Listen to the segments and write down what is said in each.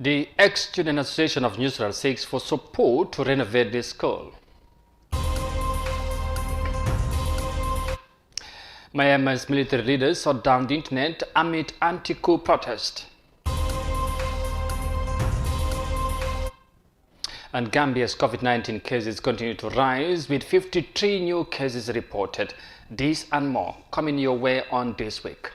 The Ex-Student Association of Nusrat seeks for support to renovate the school. Myanmar's military leaders shut down the internet amid anti-coup protest. And Gambia's COVID-19 cases continue to rise with 53 new cases reported. This and more coming your way on This Week.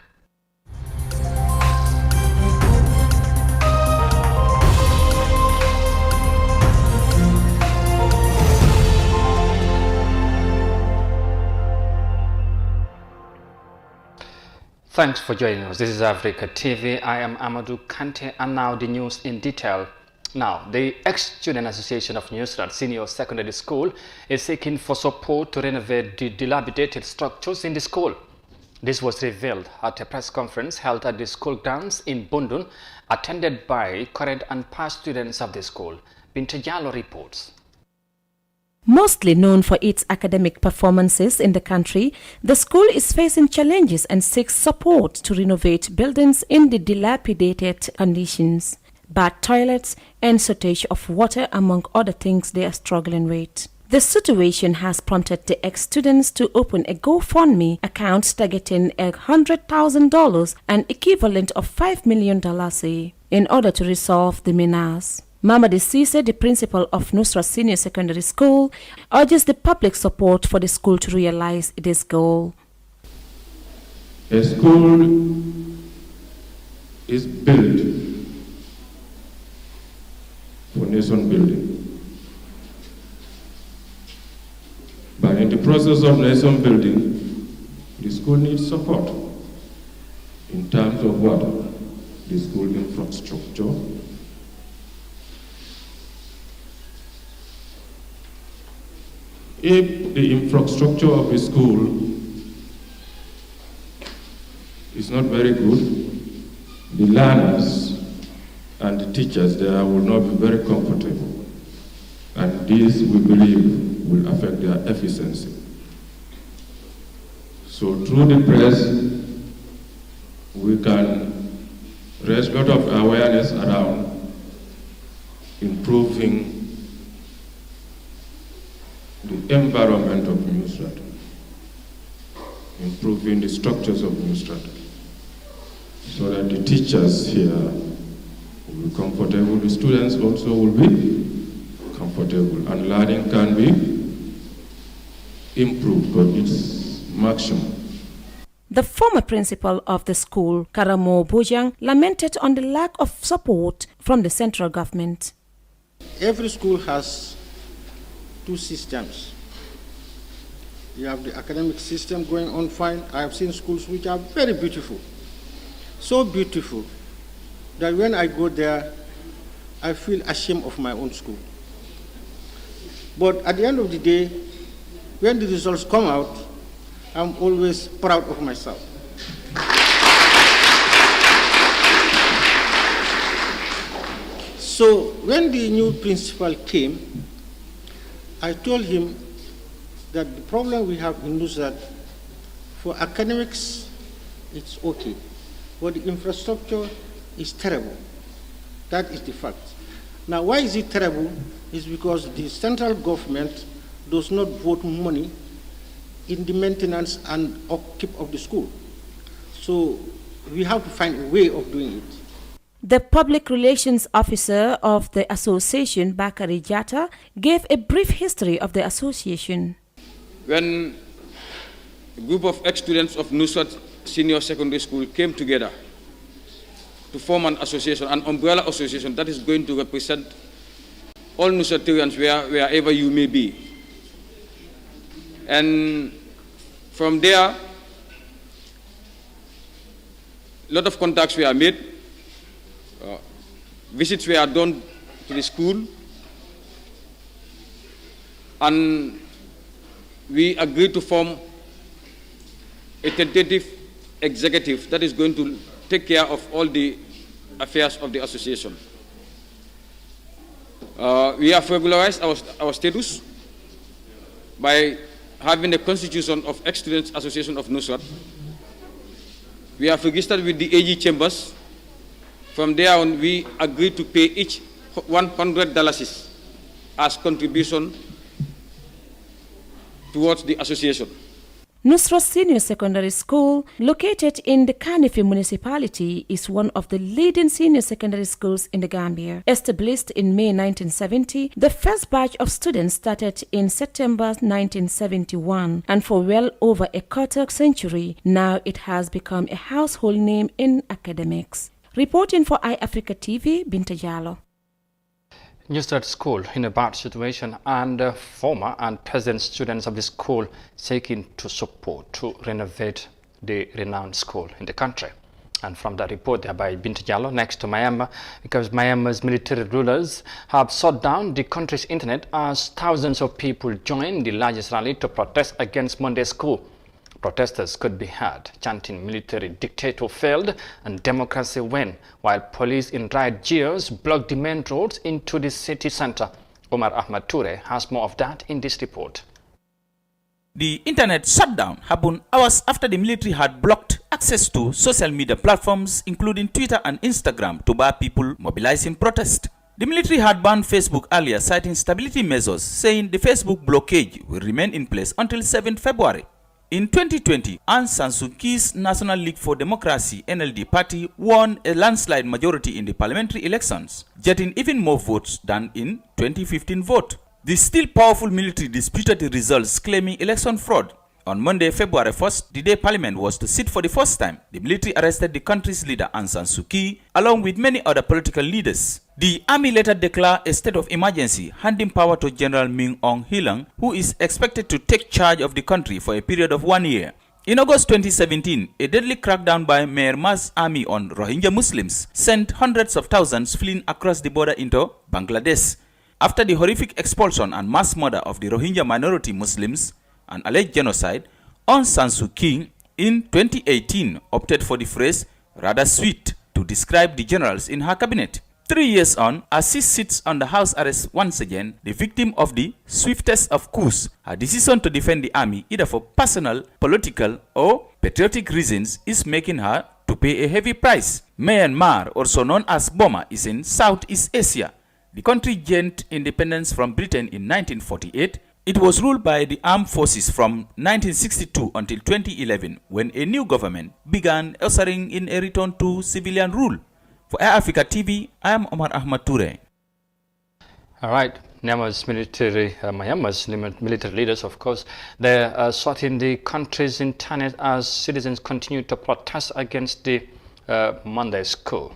Thanks for joining us. This is Africa TV. I am Amadou Kante, and now the news in detail. Now, the Ex-Student Association of Nusrat Senior Secondary School is seeking for support to renovate the dilapidated structures in the school. This was revealed at a press conference held at the school grounds in Bundun, attended by current and past students of the school. Binta Jallo reports. Mostly known for its academic performances in the country, the school is facing challenges and seeks support to renovate buildings in the dilapidated conditions. Bad toilets and shortage of water among other things they are struggling with. The situation has prompted the ex-students to open a GoFundMe account targeting $100,000, an equivalent of $5 million, in order to resolve the menace. Mamadi Sise, the principal of Nusrat Senior Secondary School, urges the public support for the school to realize this goal. A school is built for nation building. But in the process of nation building, the school needs support in terms of what? The school infrastructure, if the infrastructure of a school is not very good, the learners and the teachers there will not be very comfortable. And this, we believe, will affect their efficiency. So through the press, we can raise a lot of awareness around improving the environment of Nusrat, improving the structures of Nusrat, so that the teachers here will be comfortable, the students also will be comfortable, and learning can be improved to its maximum. The former principal of the school, Karamo Bojang, lamented on the lack of support from the central government. Every school has two systems. You have the academic system going on fine. I have seen schools which are very beautiful, so beautiful that when I go there, I feel ashamed of my own school. But at the end of the day, when the results come out, I'm always proud of myself. So when the new principal came, I told him that the problem we have in Nusrat, for academics, it's okay, but the infrastructure is terrible. That is the fact. Now, why is it terrible? It's because the central government does not vote money in the maintenance and upkeep of the school. So we have to find a way of doing it. The public relations officer of the association, Bakari Jata, gave a brief history of the association. When a group of ex-students of Nusrat Senior Secondary School came together to form an association, an umbrella association that is going to represent all Nusraterians wherever you may be. And from there, a lot of contacts were made. Visits were done to the school, and we agreed to form a tentative executive that is going to take care of all the affairs of the association. We have regularized our status by having a constitution of Ex-Students Association of Nusrat. We have registered with the AG chambers From there on, we agreed to pay each $100 as contribution towards the association. Nusrat Senior Secondary School, located in the Kanifi municipality, is one of the leading senior secondary schools in the Gambia. Established in May 1970, the first batch of students started in September 1971, and for well over a quarter century, now it has become a household name in academics. Reporting for iAfrica TV, Binta Jallo. Nusrat School in a bad situation, and former and present students of the school seeking to support to renovate the renowned school in the country. And from that report there by Binta Jallo, next to Myanmar, because Myanmar's military rulers have shut down the country's internet as thousands of people joined the largest rally to protest against Monday's coup. Protesters could be heard chanting military dictator failed and democracy win, while police in riot gears blocked the main roads into the city center. Omar Ahmad Toure has more of that in this report. The internet shutdown happened hours after the military had blocked access to social media platforms, including Twitter and Instagram, to bar people mobilizing protest. The military had banned Facebook earlier, citing stability measures, saying the Facebook blockade will remain in place until 7 February. In 2020, Aung San Suu Kyi's National League for Democracy (NLD) party won a landslide majority in the parliamentary elections, getting even more votes than in 2015 vote. The still powerful military disputed the results, claiming election fraud. On Monday, February 1st, the day parliament was to sit for the first time, the military arrested the country's leader Aung San Suu Kyi, along with many other political leaders. The army later declared a state of emergency, handing power to General Min Aung Hlaing, who is expected to take charge of the country for a period of 1 year. In August 2017, a deadly crackdown by Myanmar's army on Rohingya Muslims sent hundreds of thousands fleeing across the border into Bangladesh. After the horrific expulsion and mass murder of the Rohingya minority Muslims, an alleged genocide, Aung San Suu Kyi in 2018 opted for the phrase "rather sweet" to describe the generals in her cabinet. 3 years on, as she sits under house arrest once again, the victim of the swiftest of coups, her decision to defend the army either for personal, political, or patriotic reasons is making her to pay a heavy price. Myanmar, also known as Burma, is in Southeast Asia. The country gained independence from Britain in 1948. It was ruled by the armed forces from 1962 until 2011, when a new government began ushering in a return to civilian rule. For iAfrica TV, I am Omar Ahmad Toure. All right, Myanmar's military leaders, of course, they shutting the country's internet as citizens continue to protest against the Monday's coup.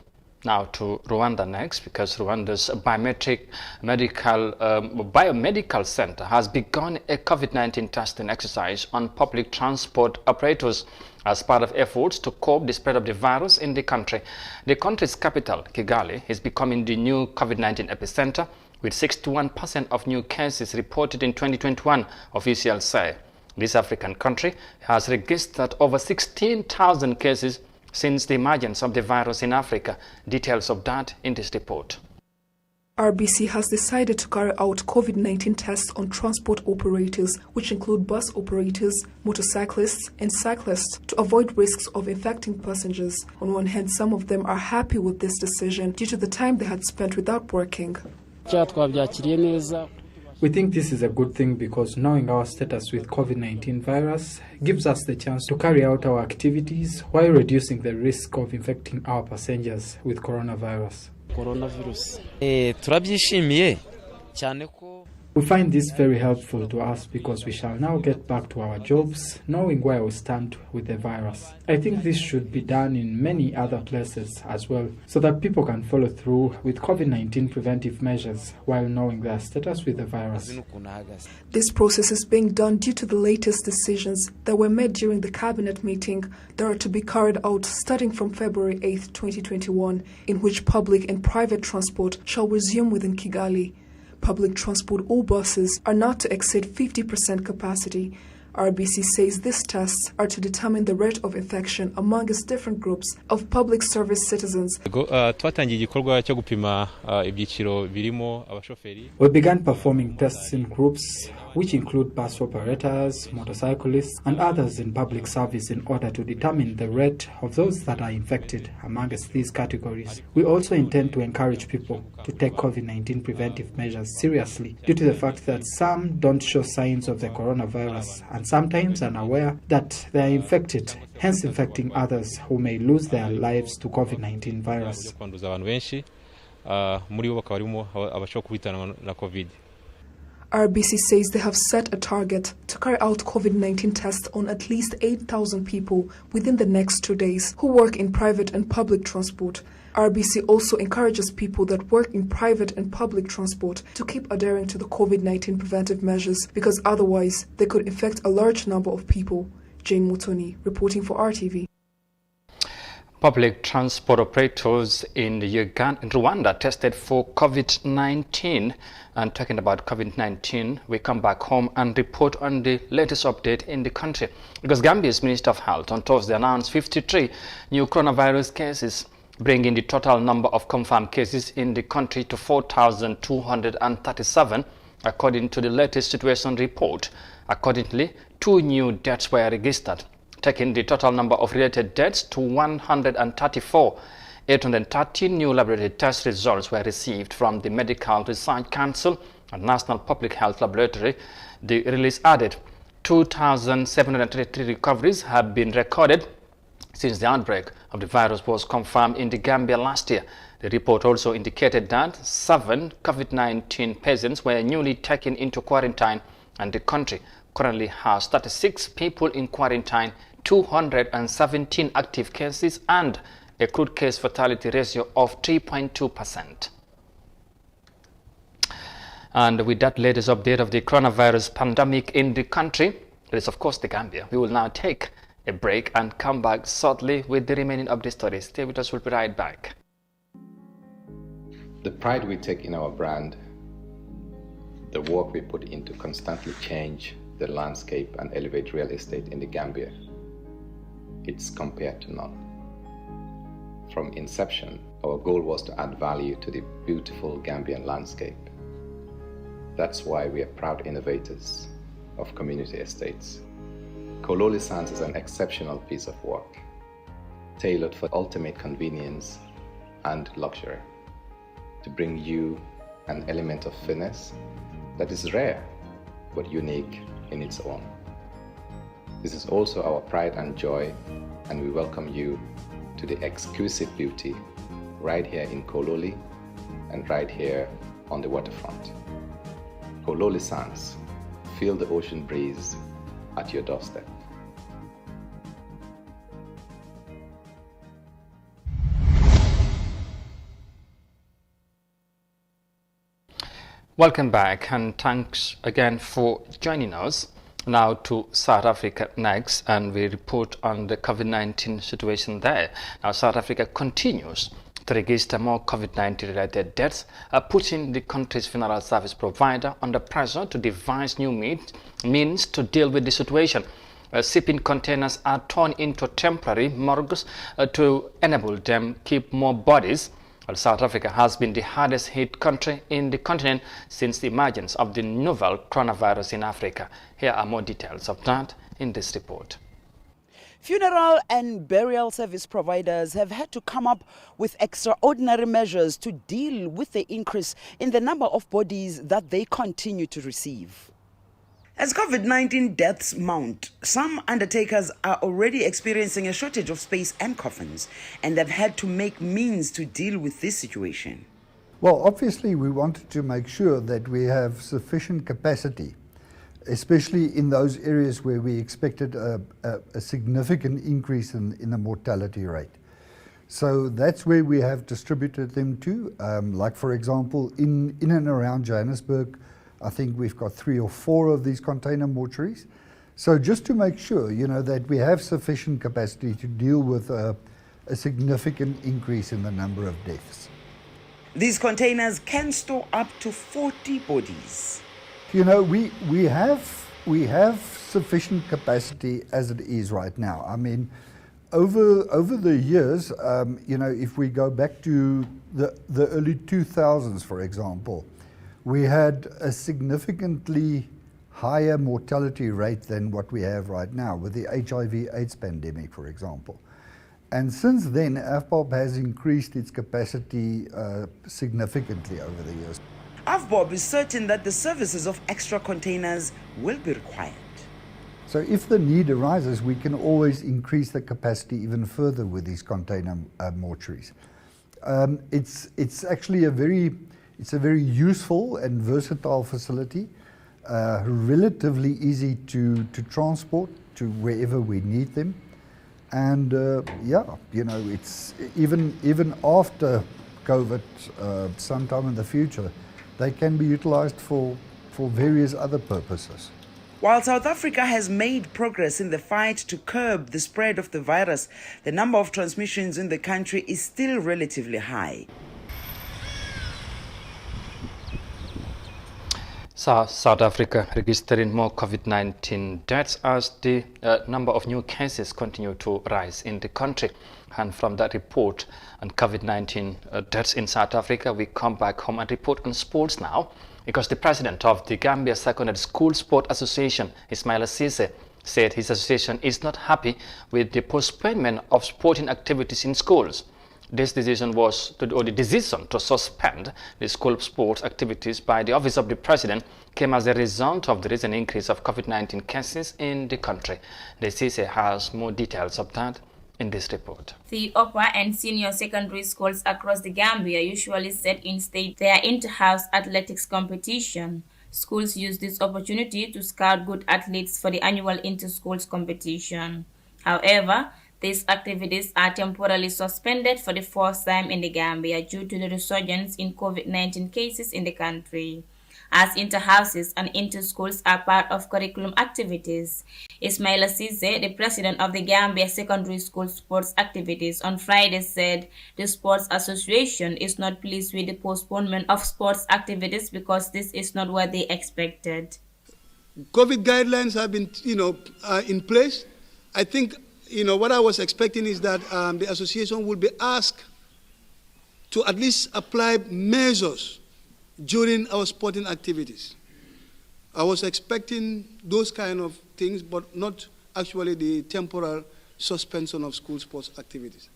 Now to Rwanda next, because Rwanda's biomedical center has begun a COVID-19 testing exercise on public transport operators as part of efforts to curb the spread of the virus in the country. The country's capital, Kigali, is becoming the new COVID-19 epicenter, with 61% of new cases reported in 2021, officials say. This African country has registered over 16,000 cases since the emergence of the virus in Africa. Details of that in this report. RBC has decided to carry out COVID-19 tests on transport operators, which include bus operators, motorcyclists, and cyclists, to avoid risks of infecting passengers. On one hand, some of them are happy with this decision due to the time they had spent without working. We think this is a good thing because knowing our status with COVID-19 virus gives us the chance to carry out our activities while reducing the risk of infecting our passengers with coronavirus. We find this very helpful to us because we shall now get back to our jobs knowing where we stand with the virus. I think this should be done in many other places as well, so that people can follow through with COVID-19 preventive measures while knowing their status with the virus. This process is being done due to the latest decisions that were made during the cabinet meeting that are to be carried out starting from February 8, 2021, in which public and private transport shall resume within Kigali. Public transport or buses are not to exceed 50% capacity. RBC says these tests are to determine the rate of infection among its different groups of public service citizens. We began performing tests in groups which include bus operators, motorcyclists, and others in public service in order to determine the rate of those that are infected amongst these categories. We also intend to encourage people to take COVID-19 preventive measures seriously due to the fact that some don't show signs of the coronavirus and sometimes are unaware that they are infected, hence infecting others who may lose their lives to COVID-19 virus. RBC says they have set a target to carry out COVID-19 tests on at least 8,000 people within the next 2 days who work in private and public transport. RBC also encourages people that work in private and public transport to keep adhering to the COVID-19 preventive measures because otherwise they could infect a large number of people. Jane Mutoni, reporting for RTV. Public transport operators in Rwanda tested for COVID-19. And talking about COVID-19, we come back home and report on the latest update in the country. Because Gambia's Minister of Health on Thursday announced 53 new coronavirus cases, bringing the total number of confirmed cases in the country to 4,237, according to the latest situation report. Accordingly, 2 new deaths were registered, taking the total number of related deaths to 134. 813 new laboratory test results were received from the Medical Research Council and National Public Health Laboratory. The release added 2,733 recoveries have been recorded since the outbreak of the virus was confirmed in the Gambia last year. The report also indicated that 7 COVID-19 patients were newly taken into quarantine, and the country currently has 36 people in quarantine, 217 active cases, and a crude case fatality ratio of 3.2%. And with that latest update of the coronavirus pandemic in the country, it is of course the Gambia. We will now take a break and come back shortly with the remaining of the stories. Stay with us, we'll be right back. The pride we take in our brand, the work we put into constantly change the landscape and elevate real estate in the Gambia, it's compared to none. From inception, our goal was to add value to the beautiful Gambian landscape. That's why we are proud innovators of community estates. Kololi Sands is an exceptional piece of work, tailored for ultimate convenience and luxury, to bring you an element of finesse that is rare but unique in its own. This is also our pride and joy, and we welcome you to the exquisite beauty right here in Kololi and right here on the waterfront. Kololi Sands, feel the ocean breeze at your doorstep. Welcome back, and thanks again for joining us. Now to South Africa next, and we report on the COVID-19 situation there. Now South Africa continues to register more COVID-19 related deaths, putting the country's funeral service provider under pressure to devise new means to deal with the situation. Shipping containers are turned into temporary morgues to enable them keep more bodies. Well, South Africa has been the hardest hit country in the continent since the emergence of the novel coronavirus in Africa. Here are more details of that in this report. Funeral and burial service providers have had to come up with extraordinary measures to deal with the increase in the number of bodies that they continue to receive. As COVID-19 deaths mount, some undertakers are already experiencing a shortage of space and coffins, and they've had to make means to deal with this situation. Well, obviously we wanted to make sure that we have sufficient capacity, especially in those areas where we expected a significant increase in the mortality rate. So that's where we have distributed them to, like for example, in and around Johannesburg, I think we've got 3 or 4 of these container mortuaries. So just to make sure, that we have sufficient capacity to deal with a significant increase in the number of deaths. These containers can store up to 40 bodies. We have sufficient capacity as it is right now. I mean, over the years, if we go back to the early 2000s, for example, we had a significantly higher mortality rate than what we have right now with the HIV/AIDS pandemic, for example. And since then, AFBOB has increased its capacity significantly over the years. AFBOB is certain that the services of extra containers will be required. So if the need arises, we can always increase the capacity even further with these container mortuaries. It's actually a very useful and versatile facility, relatively easy to transport to wherever we need them. And it's even after COVID, sometime in the future, they can be utilized for various other purposes. While South Africa has made progress in the fight to curb the spread of the virus, the number of transmissions in the country is still relatively high. South Africa registering more COVID-19 deaths as the number of new cases continue to rise in the country. And from that report on COVID-19 deaths in South Africa, we come back home and report on sports now, because the president of the Gambia Secondary School Sport Association, Ismaila Ceesay, said his association is not happy with the postponement of sporting activities in schools. This decision the decision to suspend the school sports activities by the Office of the President came as a result of the recent increase of COVID-19 cases in the country. The Ceesay has more details of that in this report. The upper and senior secondary schools across the Gambia usually set in stage their inter-house athletics competition. Schools use this opportunity to scout good athletes for the annual inter-schools competition. However, these activities are temporarily suspended for the first time in the Gambia due to the resurgence in COVID-19 cases in the country. As inter-houses and inter-schools are part of curriculum activities, Ismaila Ceesay, the president of the Gambia Secondary School Sports Activities, on Friday said the Sports Association is not pleased with the postponement of sports activities because this is not what they expected. COVID guidelines have been, in place. I think, what I was expecting is that the association will be asked to at least apply measures during our sporting activities. I was expecting those kind of things, but not actually the temporal suspension of school sports activities.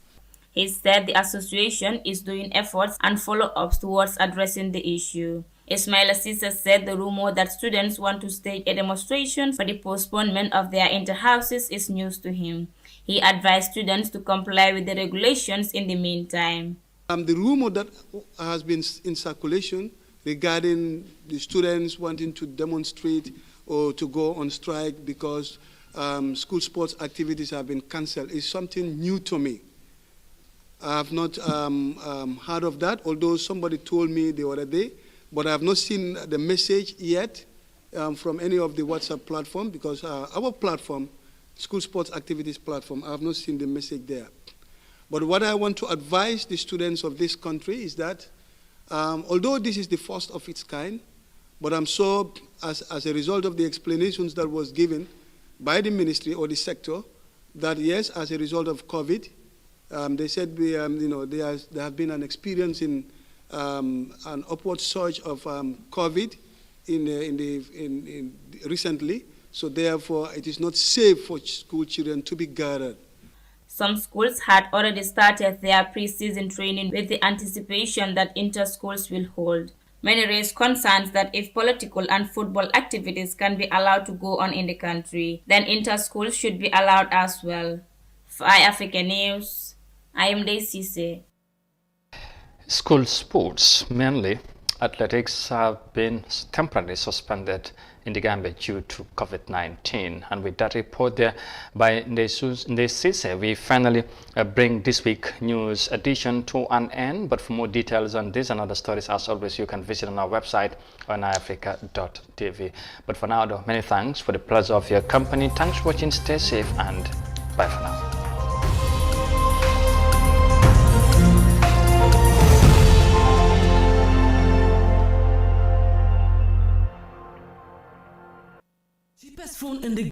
He said the association is doing efforts and follow-ups towards addressing the issue. Ismaila Ceesay said the rumor that students want to stage a demonstration for the postponement of their inter-houses is news to him. He advised students to comply with the regulations in the meantime. The rumor that has been in circulation regarding the students wanting to demonstrate or to go on strike because school sports activities have been cancelled is something new to me. I have not heard of that, although somebody told me the other day, but I have not seen the message yet from any of the WhatsApp platform, because our platform, school sports activities platform, I have not seen the message there. But what I want to advise the students of this country is that although this is the first of its kind, but I'm sure as a result of the explanations that was given by the ministry or the sector, that yes, as a result of COVID, they said there have been an experience in an upward surge of COVID recently. So therefore, it is not safe for school children to be gathered. Some schools had already started their pre-season training with the anticipation that inter-schools will hold. Many raised concerns that if political and football activities can be allowed to go on in the country, then inter-schools should be allowed as well. For iAfrica News, I am Day Ceesay. School sports, mainly athletics, have been temporarily suspended in the Gambia due to COVID-19. And with that report there by Ndeye Ceesay, we finally bring this week news edition to an end. But for more details on this and other stories, as always, you can visit on our website on iAfrica.tv. But for now, though, many thanks for the pleasure of your company. Thanks for watching. Stay safe and bye for now. Cheapest phone in the